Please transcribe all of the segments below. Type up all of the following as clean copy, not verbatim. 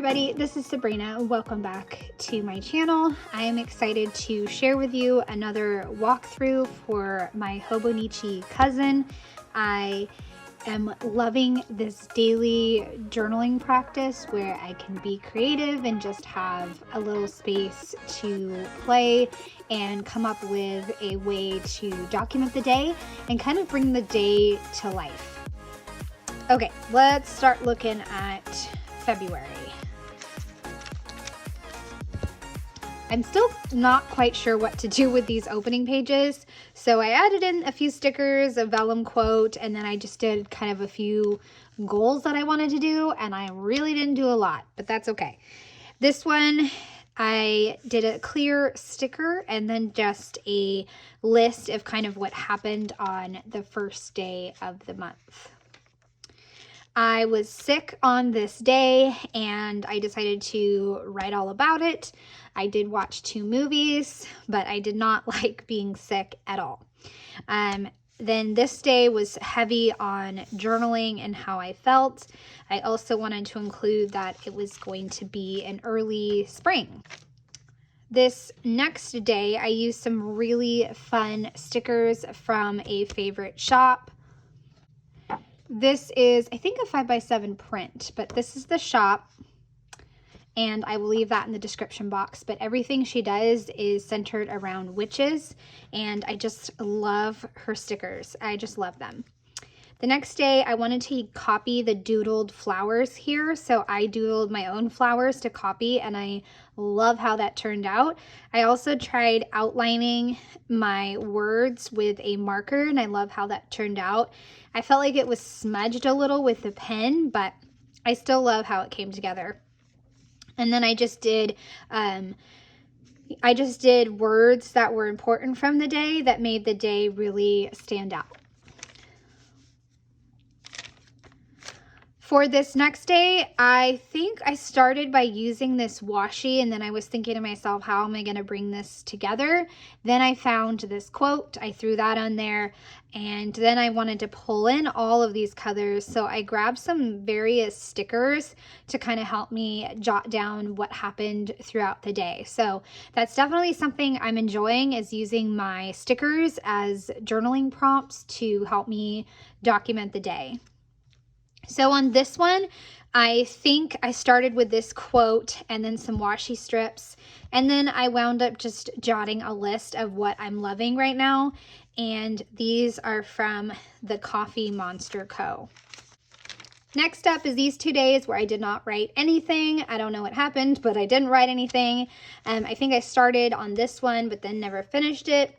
everybody, this is Sabrina. Welcome back to my channel. I am excited to share with you another walkthrough for my Hobonichi Cousin. I am loving this daily journaling practice where I can be creative and just have a little space to play and come up with a way to document the day and kind of bring the day to life. Okay, let's start looking at February. I'm still not quite sure what to do with these opening pages, so I added in a few stickers, a vellum quote, and then I just did kind of a few goals that I wanted to do, and I really didn't do a lot, but that's okay. This one, I did a clear sticker and then just a list of kind of what happened on the first day of the month. I was sick on this day and I decided to write all about it. I did watch 2 movies, but I did not like being sick at all. Then this day was heavy on journaling and how I felt. I also wanted to include that it was going to be an early spring. This next day, I used some really fun stickers from a favorite shop. This is, I think, a 5x7 print, but this is the shop, and I will leave that in the description box. But everything she does is centered around witches, and I just love her stickers. I just love them. The next day, I wanted to copy the doodled flowers here, so I doodled my own flowers to copy, and I love how that turned out. I also tried outlining my words with a marker, and I love how that turned out. I felt like it was smudged a little with the pen, but I still love how it came together. And then I just did words that were important from the day that made the day really stand out. For this next day, I think I started by using this washi, and then I was thinking to myself, how am I going to bring this together? Then I found this quote, I threw that on there, and then I wanted to pull in all of these colors, so I grabbed some various stickers to kind of help me jot down what happened throughout the day. So that's definitely something I'm enjoying, is using my stickers as journaling prompts to help me document the day. So on this one, I think I started with this quote and then some washi strips, and then I wound up just jotting a list of what I'm loving right now, and these are from the Coffee Monster Co. Next up is these 2 days where I did not write anything. I don't know what happened, but I didn't write anything. I think I started on this one, but then never finished it.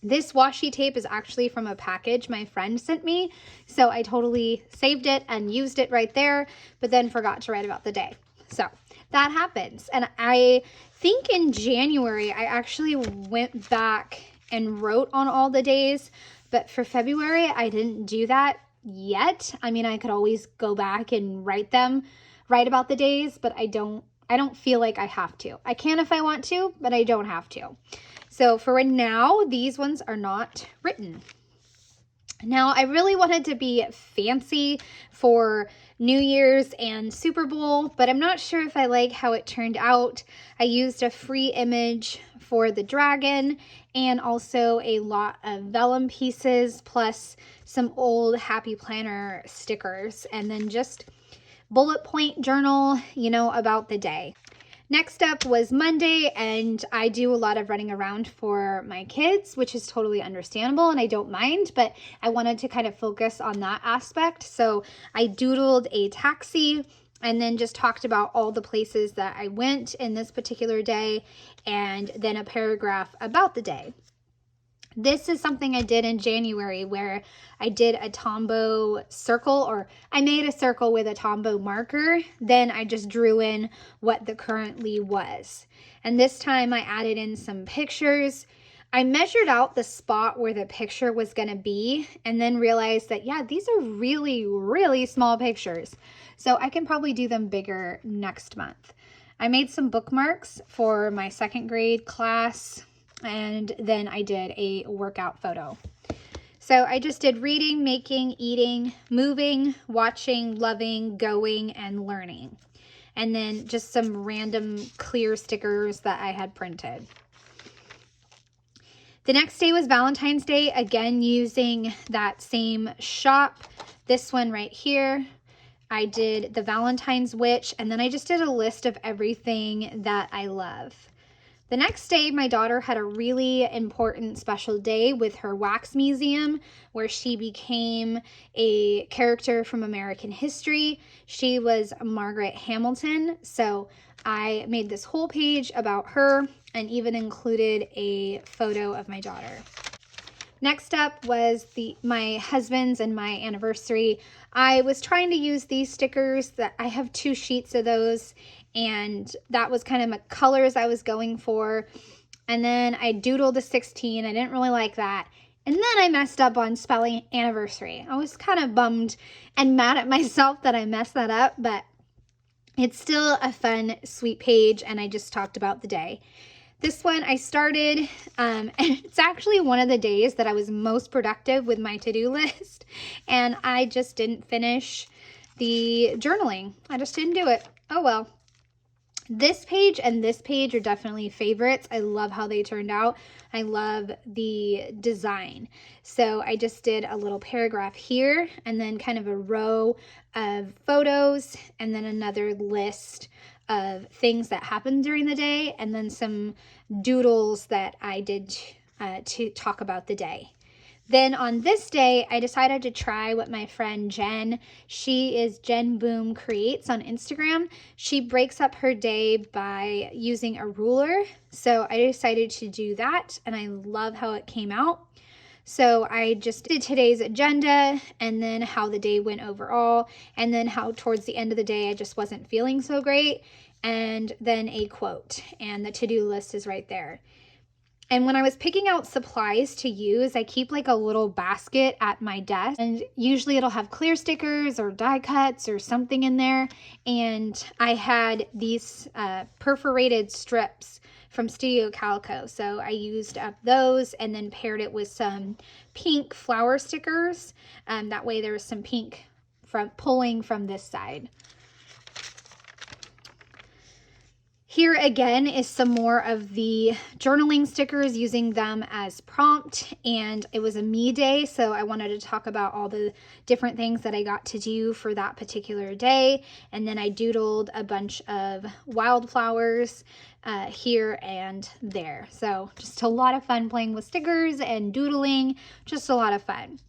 This washi tape is actually from a package my friend sent me, so I totally saved it and used it right there, but then forgot to write about the day. So that happens. And I think in January, I actually went back and wrote on all the days, but for February, I didn't do that yet. I mean, I could always go back and write about the days, but I don't feel like I have to. I can if I want to, but I don't have to. So for right now, these ones are not written. Now, I really wanted to be fancy for New Year's and Super Bowl, but I'm not sure if I like how it turned out. I used a free image for the dragon and also a lot of vellum pieces, plus some old Happy Planner stickers, and then just bullet point journal, about the day. Next up was Monday, and I do a lot of running around for my kids, which is totally understandable and I don't mind, but I wanted to kind of focus on that aspect. So I doodled a taxi and then just talked about all the places that I went in this particular day, and then a paragraph about the day. This is something I did in January where I did a Tombow circle, or I made a circle with a Tombow marker. Then I just drew in what the currently was. And this time I added in some pictures. I measured out the spot where the picture was going to be and then realized that, yeah, these are really, really small pictures. So I can probably do them bigger next month. I made some bookmarks for my 2nd grade class, and then I did a workout photo. So I just did reading, making, eating, moving, watching, loving, going, and learning. and then just some random clear stickers that I had printed. The next day was Valentine's Day, again using that same shop. This one right here, I did the Valentine's Witch, and then I just did a list of everything that I love. The next day, my daughter had a really important special day with her wax museum where she became a character from American history. She was Margaret Hamilton, so I made this whole page about her and even included a photo of my daughter. Next up was my husband's and my anniversary. I was trying to use these stickers that I have 2 sheets of those, and that was kind of the colors I was going for. And then I doodled a 16. I didn't really like that. And then I messed up on spelling anniversary. I was kind of bummed and mad at myself that I messed that up, but it's still a fun, sweet page, and I just talked about the day. This one I started, and it's actually one of the days that I was most productive with my to-do list, and I just didn't finish the journaling. I just didn't do it. Oh well. This page and this page are definitely favorites. I love how they turned out. I love the design. So I just did a little paragraph here and then kind of a row of photos and then another list of things that happened during the day and then some doodles that I did to talk about the day. Then on this day, I decided to try what my friend Jen, she is Jen Boom Creates on Instagram. She breaks up her day by using a ruler. So I decided to do that, and I love how it came out. So I just did today's agenda and then how the day went overall, and then how towards the end of the day I just wasn't feeling so great, and then a quote, and the to-do list is right there. And when I was picking out supplies to use, I keep like a little basket at my desk, and usually it'll have clear stickers or die cuts or something in there. And I had these perforated strips from Studio Calico. So I used up those and then paired it with some pink flower stickers. That way there was some pink from pulling from this side. Here again is some more of the journaling stickers, using them as prompt, and it was a me day, so I wanted to talk about all the different things that I got to do for that particular day. And then I doodled a bunch of wildflowers here and there. So just a lot of fun playing with stickers and doodling, just a lot of fun.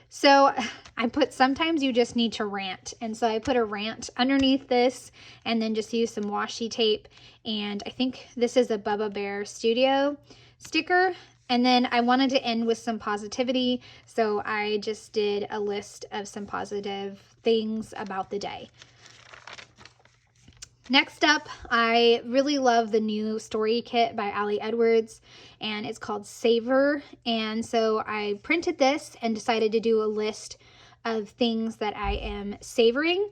So I put, sometimes you just need to rant. And so I put a rant underneath this and then just use some washi tape. And I think this is a Bubba Bear Studio sticker. And then I wanted to end with some positivity. So I just did a list of some positive things about the day. Next up, I really love the new story kit by Ali Edwards, and it's called Savor. And so I printed this and decided to do a list of things that I am savoring.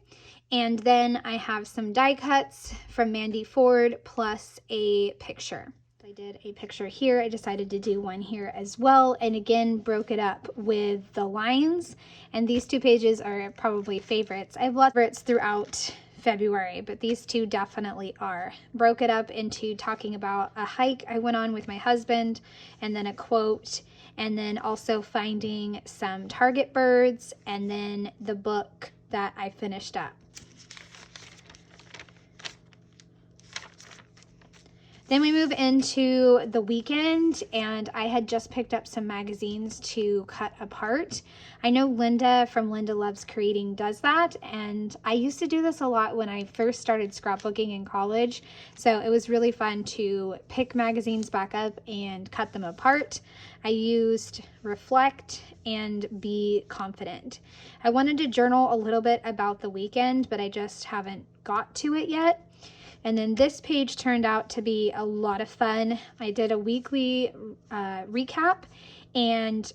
And then I have some die cuts from Mandy Ford plus a picture. I did a picture here. I decided to do one here as well, and again broke it up with the lines. And these 2 pages are probably favorites. I have lots of favorites throughout February, but these 2 definitely are. Broke it up into talking about a hike I went on with my husband, and then a quote, and then also finding some target birds, and then the book that I finished up. Then we move into the weekend, and I had just picked up some magazines to cut apart. I know Linda from Linda Loves Creating does that, and I used to do this a lot when I first started scrapbooking in college, so it was really fun to pick magazines back up and cut them apart. I used Reflect and Be Confident. I wanted to journal a little bit about the weekend, but I just haven't got to it yet. And then this page turned out to be a lot of fun. I did a weekly recap and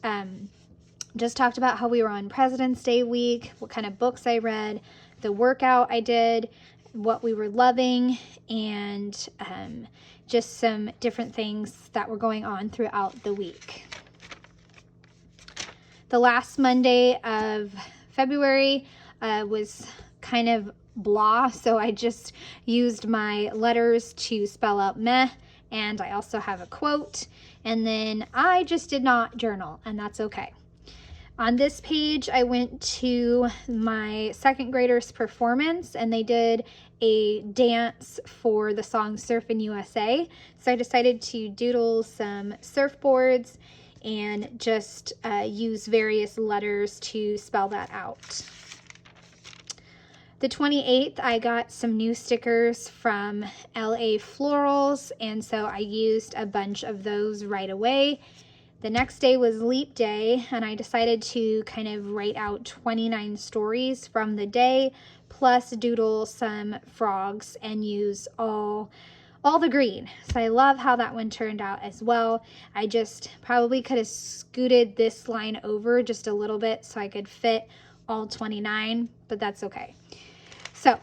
just talked about how we were on President's Day week, what kind of books I read, the workout I did, what we were loving, and just some different things that were going on throughout the week. The last Monday of February was kind of blah, so I just used my letters to spell out meh, and I also have a quote, and then I just did not journal, and that's okay. On this page, I went to my second graders' performance, and they did a dance for the song Surfin' USA. So I decided to doodle some surfboards and just use various letters to spell that out. The 28th, I got some new stickers from LA Florals, and so I used a bunch of those right away. The next day was Leap Day, and I decided to kind of write out 29 stories from the day, plus doodle some frogs and use all the green. So I love how that one turned out as well. I just probably could have scooted this line over just a little bit so I could fit all 29, but that's okay. So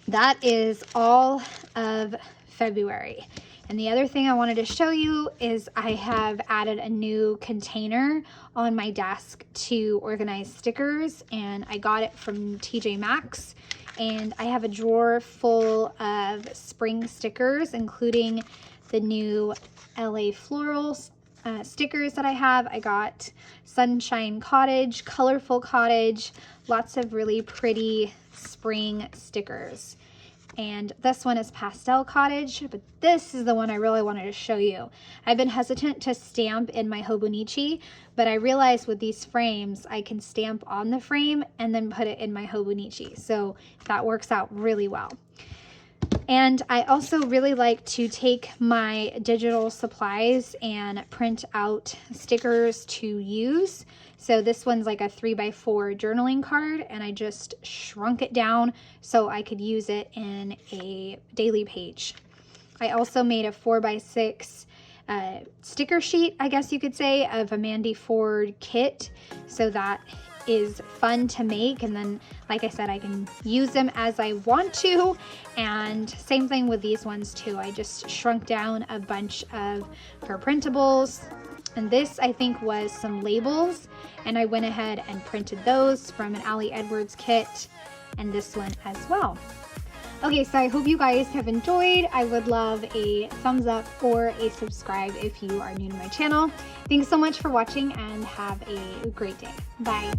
that is all of February. And the other thing I wanted to show you is I have added a new container on my desk to organize stickers, and I got it from TJ Maxx. And I have a drawer full of spring stickers, including the new LA Florals stickers that I have. I got Sunshine Cottage, Colorful Cottage, lots of really pretty spring stickers. And this one is Pastel Cottage, but this is the one I really wanted to show you. I've been hesitant to stamp in my Hobonichi, but I realized with these frames, I can stamp on the frame and then put it in my Hobonichi. So that works out really well. And I also really like to take my digital supplies and print out stickers to use. So this one's like a 3x4 journaling card, and I just shrunk it down so I could use it in a daily page. I also made a 4x6 sticker sheet, I guess you could say, of a Mandy Ford kit. So that is fun to make, and then like I said, I can use them as I want to. And same thing with these ones too. I just shrunk down a bunch of her printables, and this I think was some labels, and I went ahead and printed those from an Allie Edwards kit, and this one as well. Okay, so I hope you guys have enjoyed. I would love a thumbs up or a subscribe if you are new to my channel. Thanks so much for watching, and have a great day. Bye.